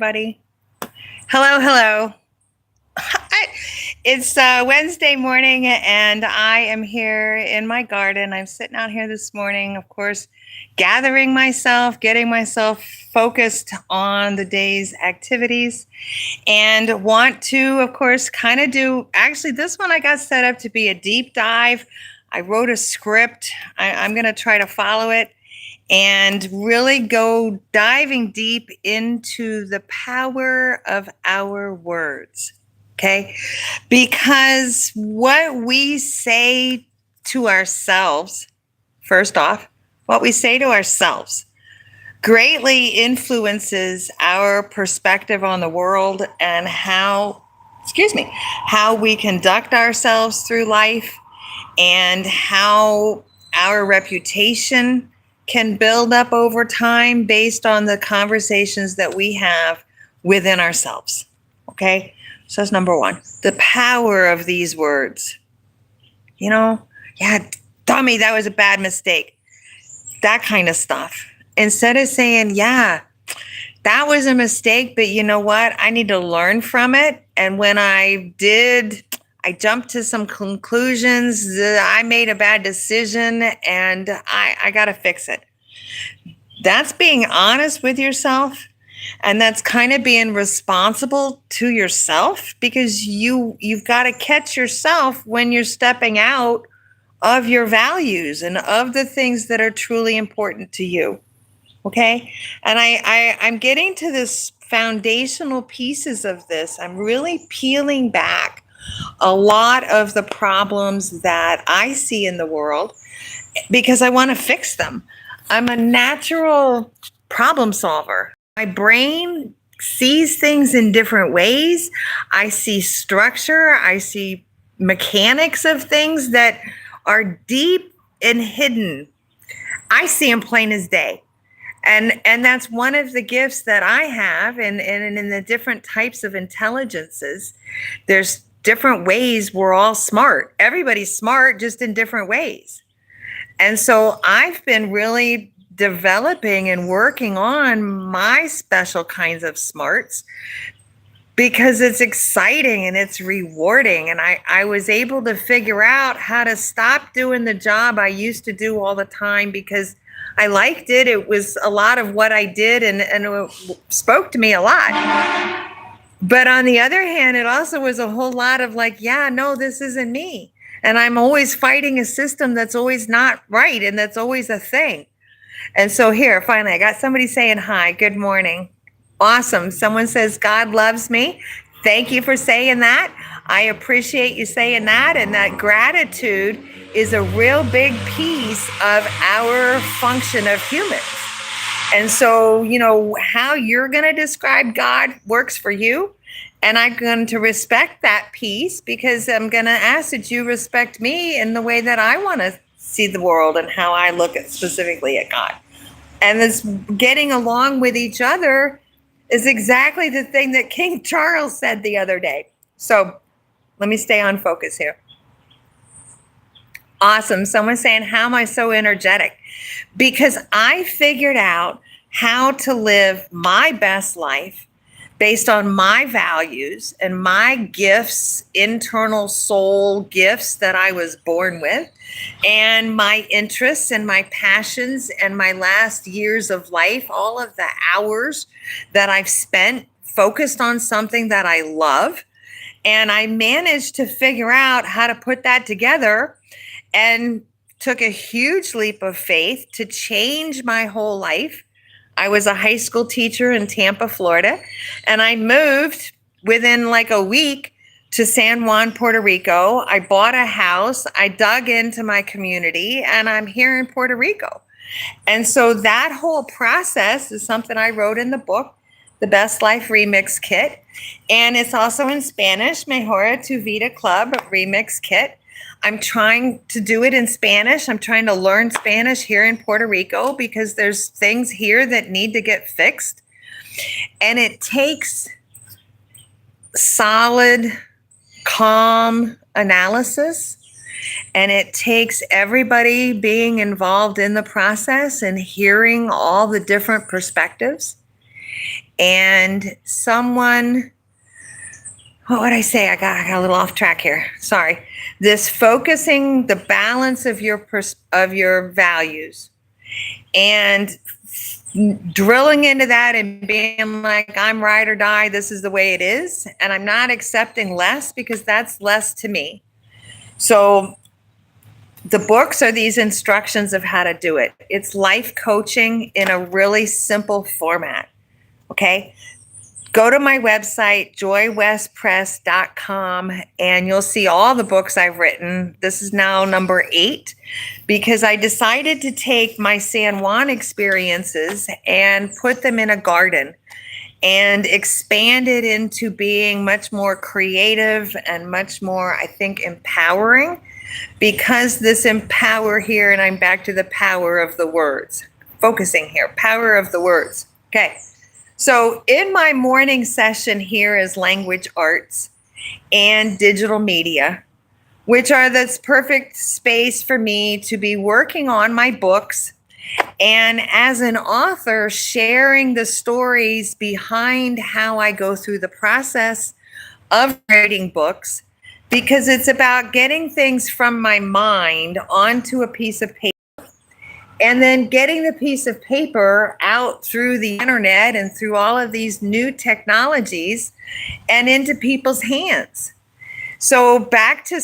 Everybody. Hello, hello. It's Wednesday morning, and I am here in my garden. I'm sitting out here this morning, of course, gathering myself, getting myself focused on the day's activities, and want to, of course, kind of do. Actually, this one I got set up to be a deep dive. I wrote a script. I'm going to try to follow it and really go diving deep into the power of our words. Okay. Because what we say to ourselves, first off, what we say to ourselves greatly influences our perspective on the world and how we conduct ourselves through life and how our reputation can build up over time based on the conversations that we have within ourselves. Okay? So that's number one. The power of these words. Yeah, dummy, that was a bad mistake. That kind of stuff. Instead of saying, yeah, that was a mistake, but you know what? I need to learn from it. And when I did, I jumped to some conclusions. I made a bad decision and I got to fix it. That's being honest with yourself. And that's kind of being responsible to yourself because you've got to catch yourself when you're stepping out of your values and of the things that are truly important to you. Okay. And I'm getting to this foundational pieces of this. I'm really peeling back a lot of the problems that I see in the world because I want to fix them. I'm a natural problem solver. My brain sees things in different ways. I see structure. I see mechanics of things that are deep and hidden. I see them plain as day. And that's one of the gifts that I have. And in the different types of intelligences, there's different ways we're all smart. Everybody's smart, just in different ways. And so I've been really developing and working on my special kinds of smarts because it's exciting and it's rewarding. And I was able to figure out how to stop doing the job I used to do all the time because I liked it. It was a lot of what I did and it spoke to me a lot. But on the other hand, it also was a whole lot of like, yeah, no, this isn't me. And I'm always fighting a system that's always not right. And that's always a thing. And so here, finally, I got somebody saying hi. Good morning. Awesome. Someone says, God loves me. Thank you for saying that. I appreciate you saying that. And that gratitude is a real big piece of our function of humans. And so, how you're going to describe God works for you. And I'm going to respect that piece because I'm going to ask that you respect me in the way that I want to see the world and how I look at specifically at God. And this getting along with each other is exactly the thing that King Charles said the other day. So let me stay on focus here. Awesome. Someone's saying, how am I so energetic? Because I figured out how to live my best life based on my values and my gifts, internal soul gifts that I was born with, and my interests and my passions and my last years of life, all of the hours that I've spent focused on something that I love. And I managed to figure out how to put that together and took a huge leap of faith to change my whole life. I was a high school teacher in Tampa, Florida, and I moved within like a week to San Juan, Puerto Rico. I bought a house, I dug into my community, and I'm here in Puerto Rico. And so that whole process is something I wrote in the book, The Best Life Remix Kit. And it's also in Spanish, Mejora Tu Vida Club Remix Kit. I'm trying to do it in Spanish. I'm trying to learn Spanish here in Puerto Rico because there's things here that need to get fixed. And it takes solid, calm analysis. And it takes everybody being involved in the process and hearing all the different perspectives. And someone, what would I say? I got a little off track here. Sorry. This focusing the balance of your values and drilling into that and being like, I'm right or die. This is the way it is. And I'm not accepting less because that's less to me. So the books are these instructions of how to do it. It's life coaching in a really simple format. Okay. Go to my website, joywestpress.com, and you'll see all the books I've written. This is now number 8 because I decided to take my San Juan experiences and put them in a garden and expand it into being much more creative and much more, I think, empowering, because this empower here, and I'm back to the power of the words, focusing here, power of the words. Okay. So in my morning session here is language arts and digital media, which are this perfect space for me to be working on my books and as an author, sharing the stories behind how I go through the process of writing books, because it's about getting things from my mind onto a piece of paper and then getting the piece of paper out through the internet and through all of these new technologies and into people's hands. So back to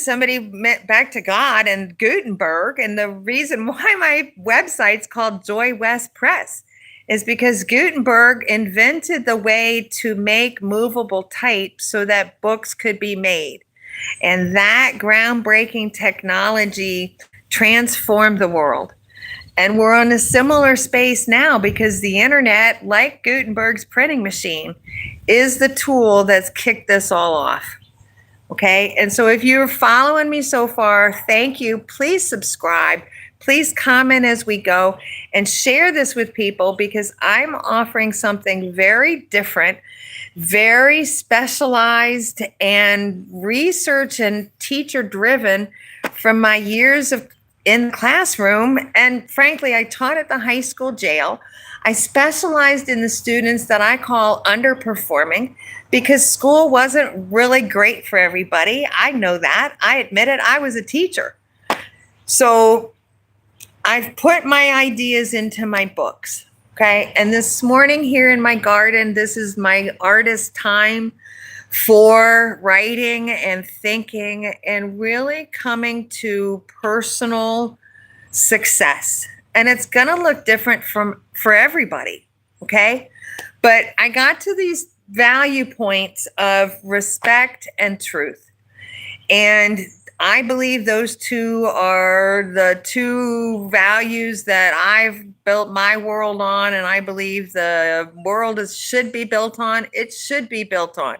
God and Gutenberg, and the reason why my website's called Joy West Press is because Gutenberg invented the way to make movable type so that books could be made. And that groundbreaking technology transformed the world. And we're on a similar space now because the internet, like Gutenberg's printing machine, is the tool that's kicked this all off. Okay. And so if you're following me so far, thank you. Please subscribe. Please comment as we go and share this with people, because I'm offering something very different, very specialized and research and teacher driven from my years of in the classroom. And frankly, I taught at the high school jail. I specialized in the students that I call underperforming because school wasn't really great for everybody. I know that. I admit it. I was a teacher. So I've put my ideas into my books. Okay. And this morning here in my garden, this is my artist time for writing and thinking and really coming to personal success. And it's going to look different for everybody. Okay. But I got to these value points of respect and truth. And I believe those two are the two values that I've built my world on. And I believe the world should be built on. It should be built on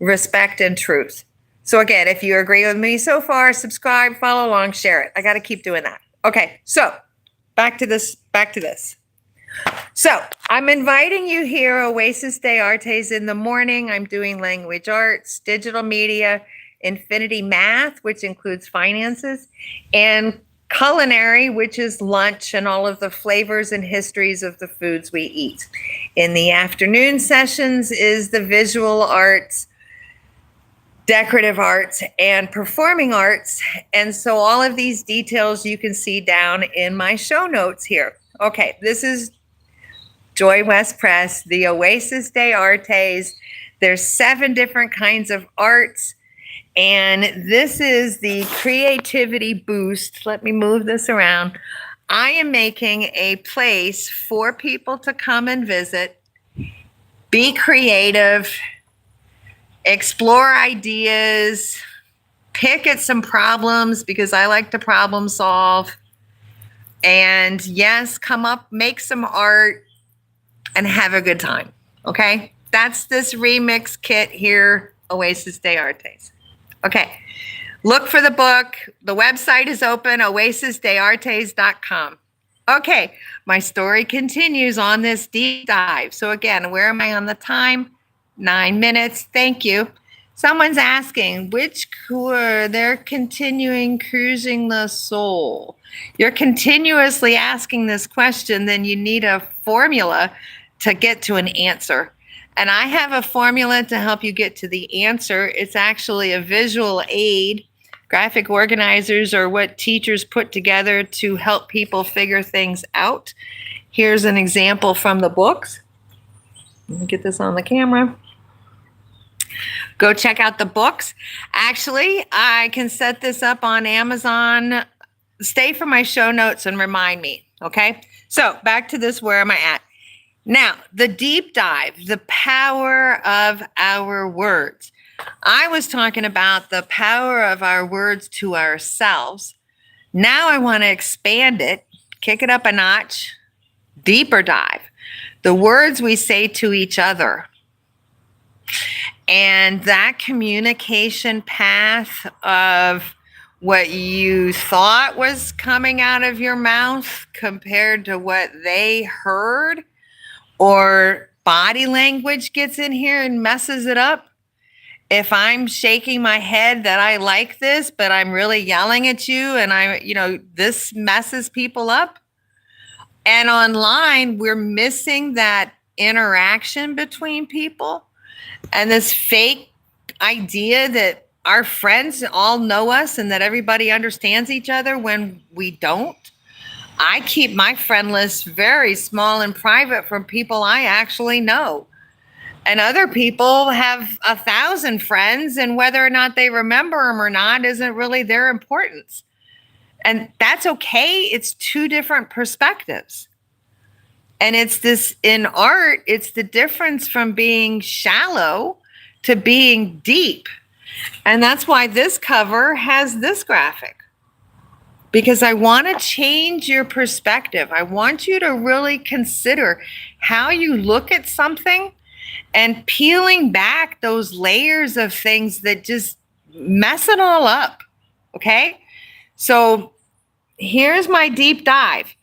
respect and truth. So again, if you agree with me so far, subscribe, follow along, share it. I got to keep doing that. Okay, so back to this. So I'm inviting you here, Oasis de Artes, in the morning. I'm doing language arts, digital media, infinity math, which includes finances, and culinary, which is lunch and all of the flavors and histories of the foods we eat. In the afternoon sessions is the visual arts, decorative arts, and performing arts. And so all of these details you can see down in my show notes here. Okay, this is Joy West Press, the Oasis de Artes. There's 7 different kinds of arts. And this is the creativity boost. Let me move this around. I am making a place for people to come and visit, be creative, explore ideas, pick at some problems because I like to problem solve. And yes, come up, make some art, and have a good time. Okay? That's this remix kit here, Oasis de Artes. Okay. Look for the book. The website is open, oasisdeartes.com. Okay. My story continues on this deep dive. So again, where am I on the time? 9 minutes. Thank you. Someone's asking, which cure? They're continuing cruising the soul. You're continuously asking this question, then you need a formula to get to an answer. And I have a formula to help you get to the answer. It's actually a visual aid. Graphic organizers are what teachers put together to help people figure things out. Here's an example from the books. Let me get this on the camera. Go check out the books. Actually, I can set this up on Amazon. Stay for my show notes and remind me, okay? So back to this, where am I at? Now, the deep dive, the power of our words. I was talking about the power of our words to ourselves. Now I want to expand it, kick it up a notch, deeper dive. The words we say to each other. And that communication path of what you thought was coming out of your mouth compared to what they heard, or body language gets in here and messes it up. If I'm shaking my head that I like this, but I'm really yelling at you, and this messes people up. And online, we're missing that interaction between people and this fake idea that our friends all know us and that everybody understands each other when we don't. I keep my friend list very small and private from people I actually know. And other people have 1,000 friends, and whether or not they remember them or not isn't really their importance. And that's okay. It's two different perspectives. And it's this, in art, it's the difference from being shallow to being deep. And that's why this cover has this graphic. Because I want to change your perspective. I want you to really consider how you look at something and peeling back those layers of things that just mess it all up. Okay? So here's my deep dive.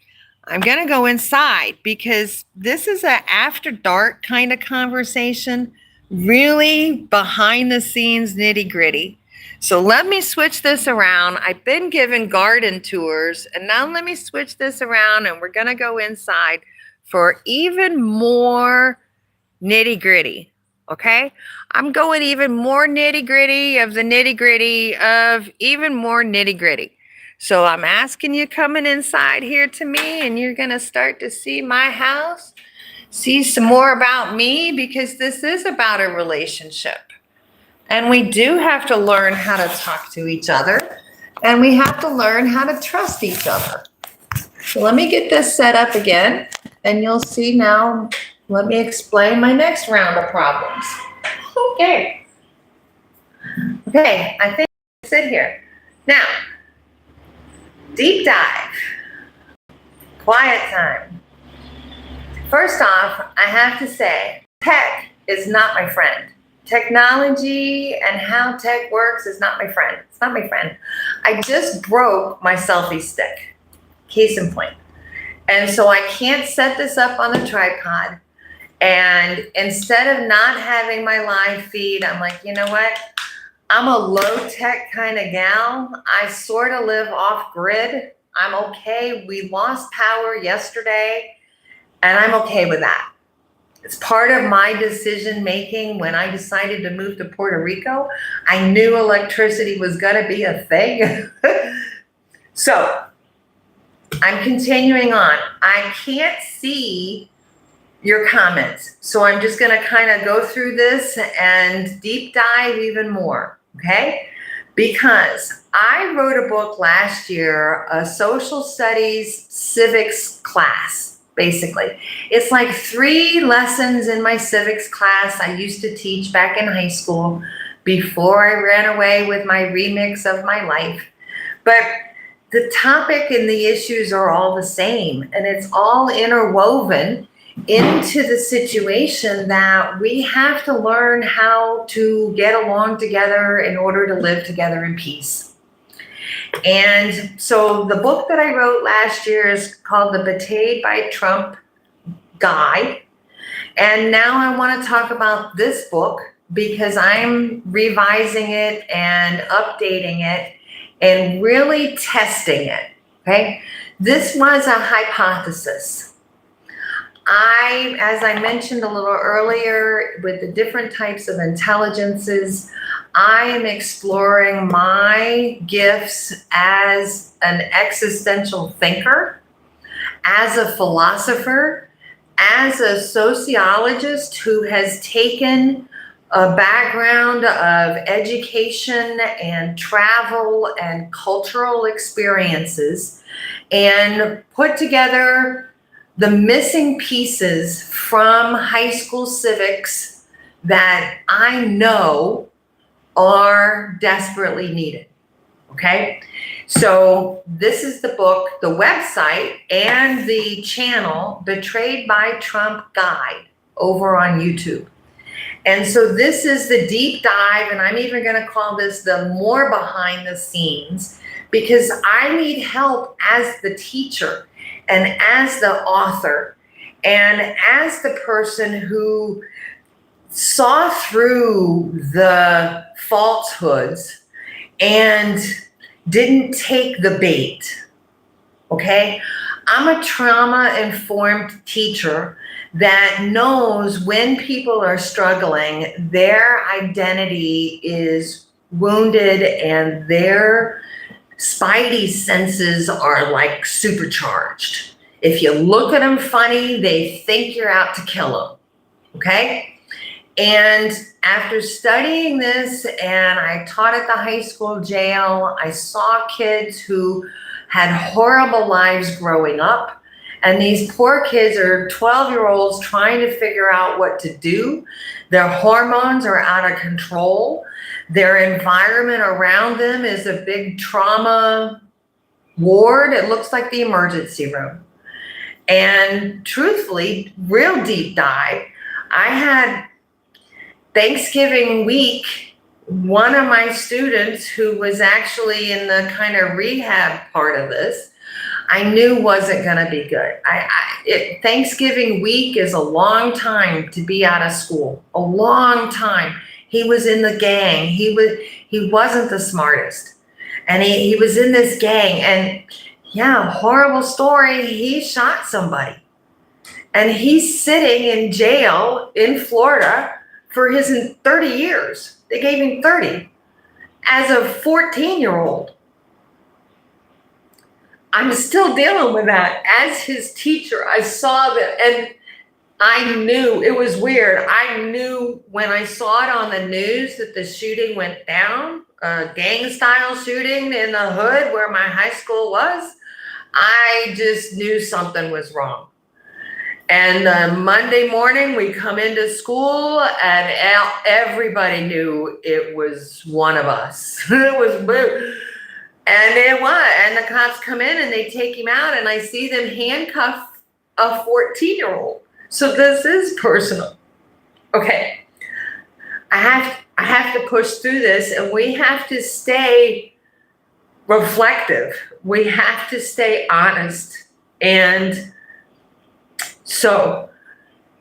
I'm going to go inside because this is an after dark kind of conversation, really behind the scenes nitty gritty. So let me switch this around. I've been given garden tours, and now let me switch this around, and we're going to go inside for even more nitty gritty. Okay? I'm going even more nitty gritty of the nitty gritty of even more nitty gritty. So I'm asking you coming inside here to me, and you're going to start to see my house, see some more about me, because this is about a relationship. And we do have to learn how to talk to each other, and we have to learn how to trust each other. So let me get this set up again, and you'll see now. Let me explain my next round of problems. Okay. Okay, I think I'll sit here. Now, deep dive, quiet time. First off, I have to say, tech is not my friend. Technology and how tech works is not my friend. It's not my friend. I just broke my selfie stick, case in point. And so I can't set this up on the tripod. And instead of not having my live feed, I'm like, you know what? I'm a low tech kind of gal. I sort of live off grid. I'm okay. We lost power yesterday, and I'm okay with that. It's part of my decision making. When I decided to move to Puerto Rico, I knew electricity was going to be a thing. So I'm continuing on. I can't see your comments. So I'm just going to kind of go through this and deep dive even more. Okay? Because I wrote a book last year, a social studies civics class, basically. It's like 3 lessons in my civics class I used to teach back in high school before I ran away with my remix of my life. But the topic and the issues are all the same, and it's all interwoven into the situation that we have to learn how to get along together in order to live together in peace. And so the book that I wrote last year is called The Betrayed by Trump Guide. And now I want to talk about this book because I'm revising it and updating it and really testing it. Okay? This was a hypothesis. As I mentioned a little earlier, with the different types of intelligences, I am exploring my gifts as an existential thinker, as a philosopher, as a sociologist who has taken a background of education and travel and cultural experiences and put together the missing pieces from high school civics that I know are desperately needed. Okay. So this is the book, the website, and the channel Betrayed by Trump Guide over on YouTube. And so this is the deep dive, and I'm even going to call this the more behind the scenes, because I need help as the teacher and as the author and as the person who saw through the falsehoods and didn't take the bait. Okay? I'm a trauma-informed teacher that knows when people are struggling, their identity is wounded and their spidey senses are like supercharged. If you look at them funny, they think you're out to kill them. Okay? And after studying this, and I taught at the high school jail, I saw kids who had horrible lives growing up. And these poor kids are 12-year-olds trying to figure out what to do. Their hormones are out of control. Their environment around them is a big trauma ward. It looks like the emergency room. And truthfully, real deep dive, I had Thanksgiving week, one of my students who was actually in the kind of rehab part of this, I knew wasn't going to be good. Thanksgiving week is a long time to be out of school, a long time. He was in the gang. He wasn't the smartest, and he was in this gang. And yeah, horrible story. He shot somebody, and he's sitting in jail in Florida for his 30 years. They gave him 30 as a 14-year-old. I'm still dealing with that. As his teacher, I saw that, and I knew it was weird. I knew when I saw it on the news that the shooting went down, a gang-style shooting in the hood where my high school was. I just knew something was wrong. And Monday morning, we come into school, and everybody knew it was one of us. It was boo. And it was. And the cops come in, and they take him out, and I see them handcuff a 14-year-old. So this is personal. Okay. I have to push through this, and we have to stay reflective. We have to stay honest. And so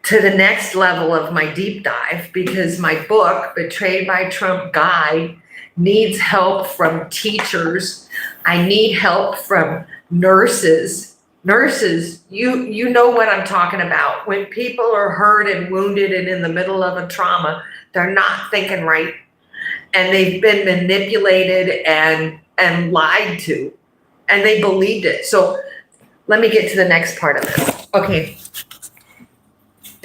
to the next level of my deep dive, because my book, Betrayed by Trump Guide, needs help from teachers. I need help from nurses. Nurses, you know what I'm talking about. When people are hurt and wounded and in the middle of a trauma, they're not thinking right. And they've been manipulated and lied to. And they believed it. So let me get to the next part of this. Okay.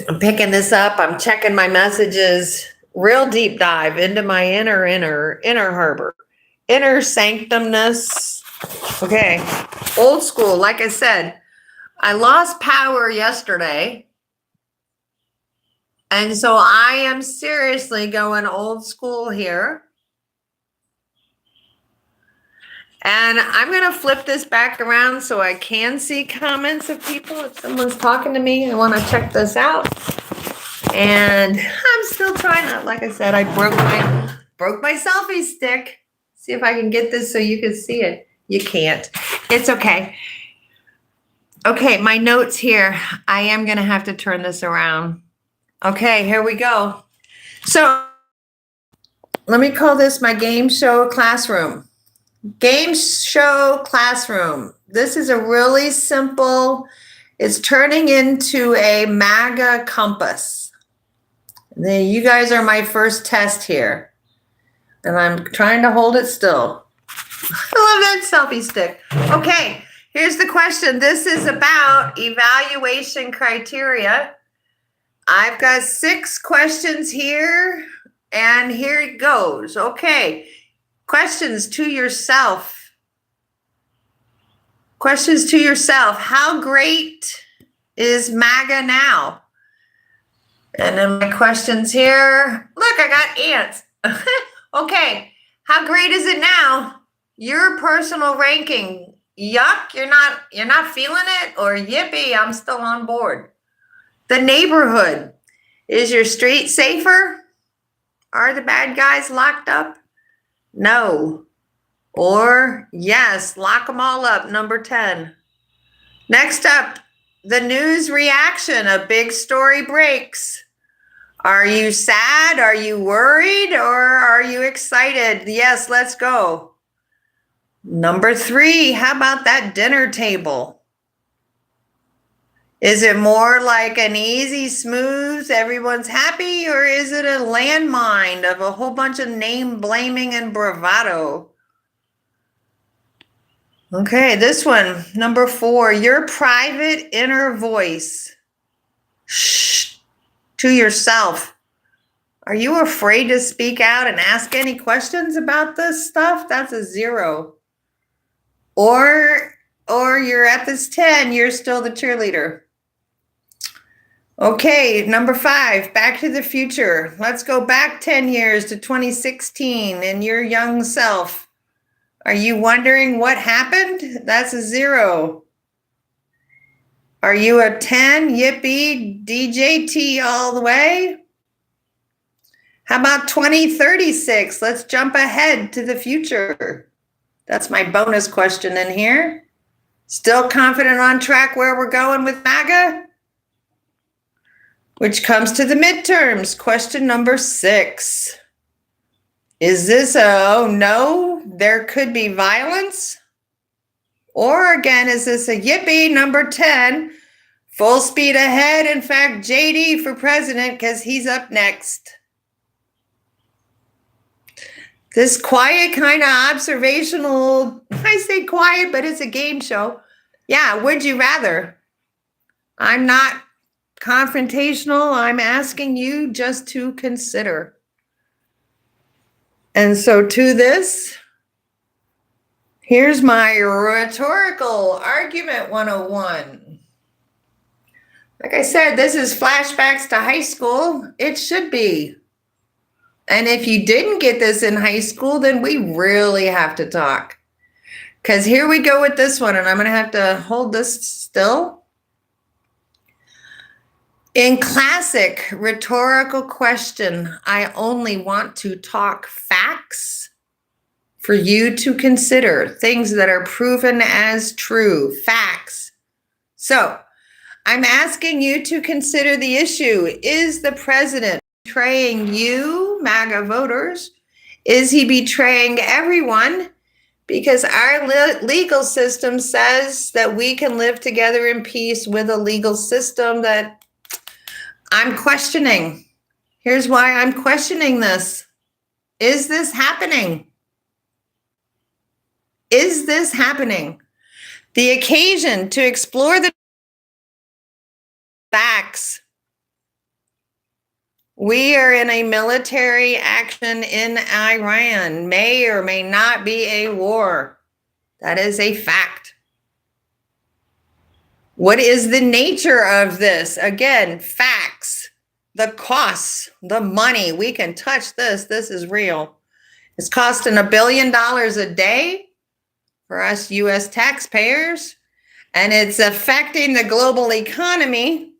I'm picking this up. I'm checking my messages. Real deep dive into my inner harbor, inner sanctumness. Okay. Old school. Like I said, I lost power yesterday. And so I am seriously going old school here. And I'm going to flip this back around so I can see comments of people. If someone's talking to me, I want to check this out. And I'm still trying to, like I said, I broke my selfie stick. See if I can get this so you can see it. You can't. It's okay. Okay, my notes here. I am going to have to turn this around. Okay, here we go. So let me call this my game show classroom. Game show classroom. This is a really simple It's turning into a MAGA compass. You guys are my first test here. And I'm trying to hold it still. I love that selfie stick. Okay, here's the question. This is about evaluation criteria. I've got 6 questions here, and here it goes. Okay, questions to yourself. Questions to yourself. How great is MAGA now? And then my questions here. Look, I got ants. Okay, how great is it now? Your personal ranking. Yuck, you're not feeling it, or yippee, I'm still on board. The neighborhood. Is your street safer? Are the bad guys locked up? No. Or yes, lock them all up, number 10. Next up, the news reaction. A big story breaks. Are you sad? Are you worried? Or are you excited? Yes, let's go. Number 3, how about that dinner table? Is it more like an easy, smooth, everyone's happy, or is it a landmine of a whole bunch of name blaming and bravado? Okay, this one, number 4, your private inner voice. Shh, to yourself. Are you afraid to speak out and ask any questions about this stuff? That's a 0. Or you're at this 10, you're still the cheerleader. Okay, number 5, Back to the Future. Let's go back 10 years to 2016 and your young self. Are you wondering what happened? That's a 0. Are you a 10? Yippee, DJT all the way? How about 2036? Let's jump ahead to the future. That's my bonus question in here. Still confident on track where we're going with MAGA? Which comes to the midterms. Question number 6. Is this oh no, there could be violence? Or again, is this a yippee, number 10, full speed ahead? In fact, JD for president, because he's up next. This quiet kind of observational, I say quiet, but it's a game show. Yeah, would you rather? I'm not confrontational. I'm asking you just to consider. And so to this, here's my rhetorical argument 101. Like I said, this is flashbacks to high school. It should be. And if you didn't get this in high school, then we really have to talk. Because here we go with this one, and I'm going to have to hold this still. In classic rhetorical question, I only want to talk facts for you to consider, things that are proven as true, facts. So I'm asking you to consider the issue. Is the president betraying you, MAGA voters? Is he betraying everyone? Because our legal system says that we can live together in peace with a legal system that I'm questioning. Here's why I'm questioning this. Is this happening? Is this happening? The occasion to explore the facts. We are in a military action in Iran. May or may not be a war. That is a fact. What is the nature of this? Again, facts, the costs, the money. We can touch this. This is real. It's costing $1 billion a day for us U.S. taxpayers, and it's affecting the global economy.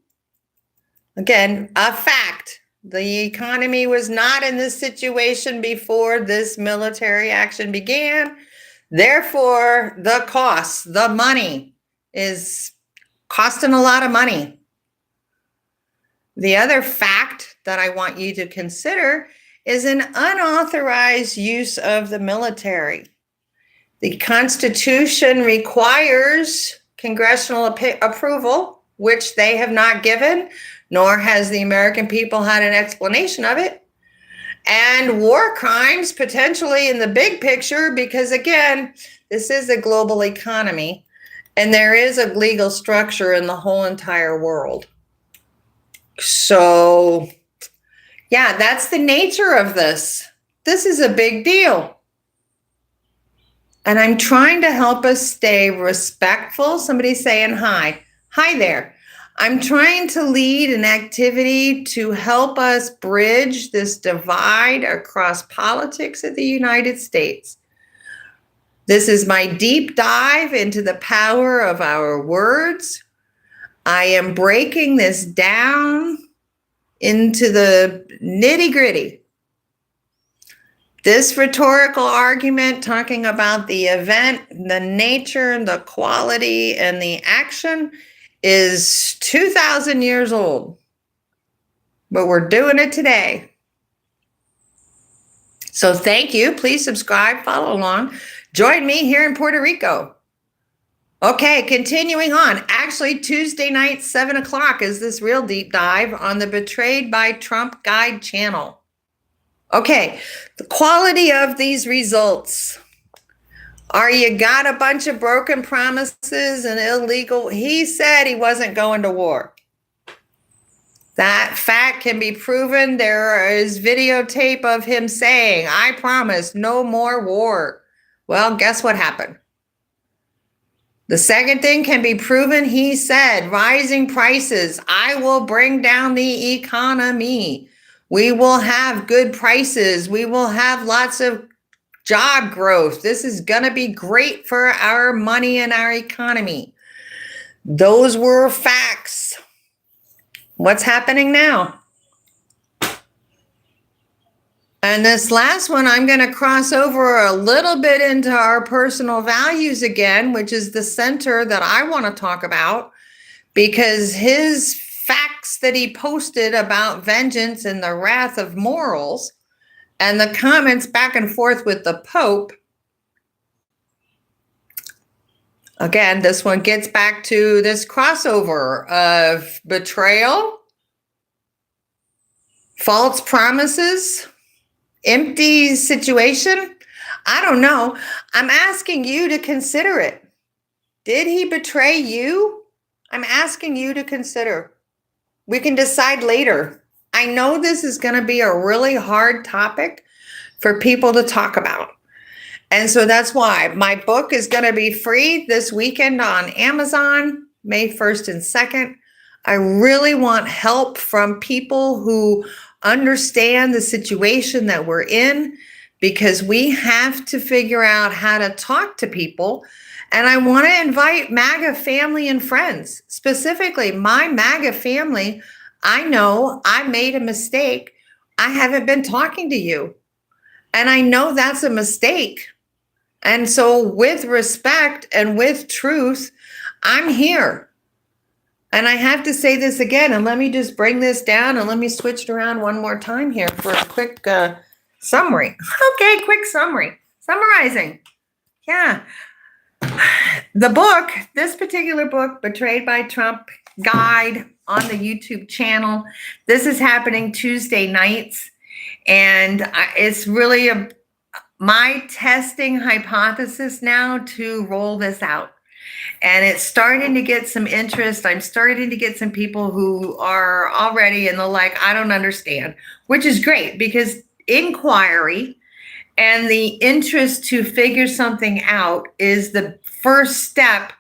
Again, a fact. The economy was not in this situation before this military action began. Therefore, the costs, the money is costing a lot of money. The other fact that I want you to consider is an unauthorized use of the military. The Constitution requires congressional approval. which they have not given, nor has the American people had an explanation of it. And war crimes potentially in the big picture, because again, this is a global economy and there is a legal structure in the whole entire world. So, yeah, that's the nature of this. This is a big deal. And I'm trying to help us stay respectful. Somebody's saying hi. Hi there. I'm trying to lead an activity to help us bridge this divide across politics of the United States. This is my deep dive into the power of our words. I am breaking this down into the nitty-gritty. This rhetorical argument talking about the event, the nature, the quality, and the action is 2,000 years old, but we're doing it today. So thank you. Please subscribe, follow along. Join me here in Puerto Rico. Okay, continuing on. Actually, Tuesday night, 7 o'clock is this real deep dive on the Betrayed by Trump Guide channel. Okay, the quality of these results. Are you got a bunch of broken promises and illegal? He said he wasn't going to war. That fact can be proven. There is videotape of him saying, I promise no more war. Well, guess what happened? The second thing can be proven. He said, rising prices. I will bring down the economy. We will have good prices. We will have lots of job growth. This is going to be great for our money and our economy. Those were facts. What's happening now? And this last one, I'm going to cross over a little bit into our personal values again, which is the center that I want to talk about, because his facts that he posted about vengeance and the wrath of morals and the comments back and forth with the Pope. Again, this one gets back to this crossover of betrayal, false promises, empty situation. I don't know. I'm asking you to consider it. Did he betray you? I'm asking you to consider. We can decide later. I know this is going to be a really hard topic for people to talk about. And so that's why my book is going to be free this weekend on Amazon, May 1st and 2nd. I really want help from people who understand the situation that we're in, because we have to figure out how to talk to people. And I want to invite MAGA family and friends, specifically my MAGA family. I know I made a mistake. I haven't been talking to you. And I know that's a mistake. And so with respect and with truth, I'm here. And I have to say this again, and let me just bring this down and let me switch it around one more time here for a quick summary. Okay, quick summary. Summarizing. Yeah. The book, this particular book, Betrayed by Trump Guide on the YouTube channel. This is happening Tuesday nights. And it's really my testing hypothesis now to roll this out. And it's starting to get some interest. I'm starting to get some people who are already in the like, I don't understand, which is great, because inquiry and the interest to figure something out is the first step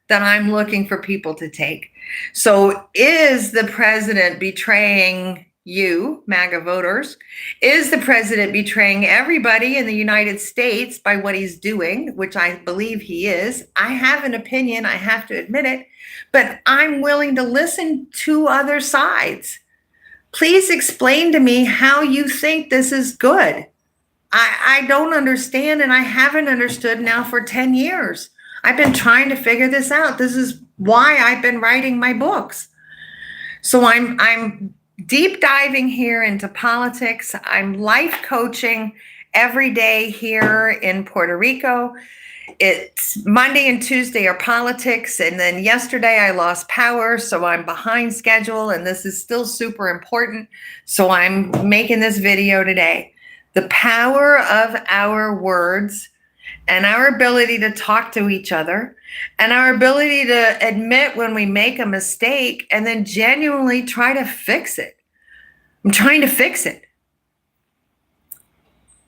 that I'm looking for people to take. So is the president betraying you, MAGA voters? Is the president betraying everybody in the United States by what he's doing, which I believe he is? I have an opinion, I have to admit it, but I'm willing to listen to other sides. Please explain to me how you think this is good. I don't understand, and I haven't understood now for 10 years. I've been trying to figure this out. This is why I've been writing my books. So I'm deep diving here into politics. I'm life coaching, every day here in Puerto Rico. It's Monday and Tuesday are politics. And then yesterday I lost power. So I'm behind schedule. And this is still super important. So I'm making this video today. The power of our words and our ability to talk to each other and our ability to admit when we make a mistake and then genuinely try to fix it. I'm trying to fix it.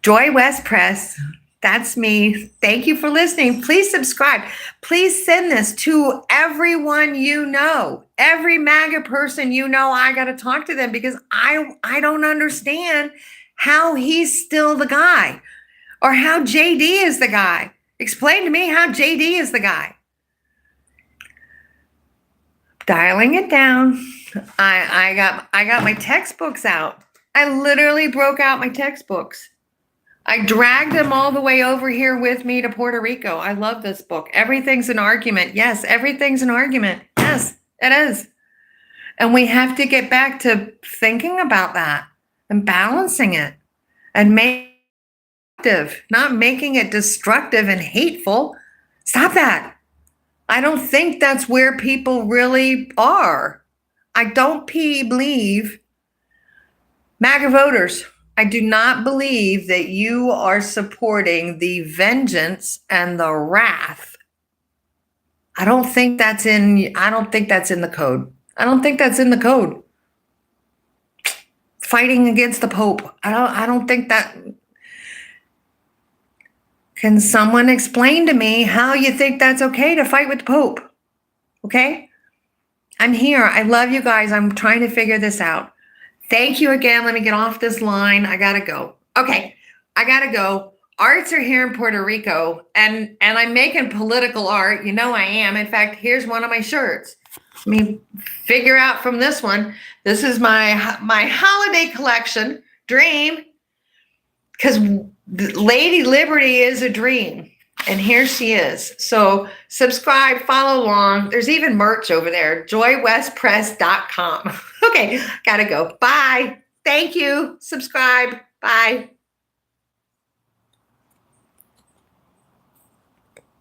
Joy West Press, that's me. Thank you for listening. Please subscribe. Please send this to everyone you know, every MAGA person you know. I got to talk to them because I don't understand how he's still the guy or how JD is the guy. Explain to me how JD is the guy. Dialing it down. I got my textbooks out. I literally broke out my textbooks. I dragged them all the way over here with me to Puerto Rico. I love this book. Everything's an argument. Yes, everything's an argument. Yes, it is. And we have to get back to thinking about that and balancing it and not making it destructive and hateful. Stop that. I don't think that's where people really are. I don't believe, MAGA voters, I do not believe that you are supporting the vengeance and the wrath. I don't think that's in the code. I don't think that's in the code. Fighting against the Pope. I don't think that. Can someone explain to me how you think that's okay to fight with the Pope? Okay? I'm here. I love you guys. I'm trying to figure this out. Thank you again. Let me get off this line. I got to go. Okay. I got to go. Arts are here in Puerto Rico and I'm making political art. You know I am. In fact, here's one of my shirts. Let me figure out from this one. This is my holiday collection, Dream, because Lady Liberty is a dream. And here she is. So subscribe, follow along. There's even merch over there, joywestpress.com. Okay, gotta go. Bye. Thank you. Subscribe. Bye.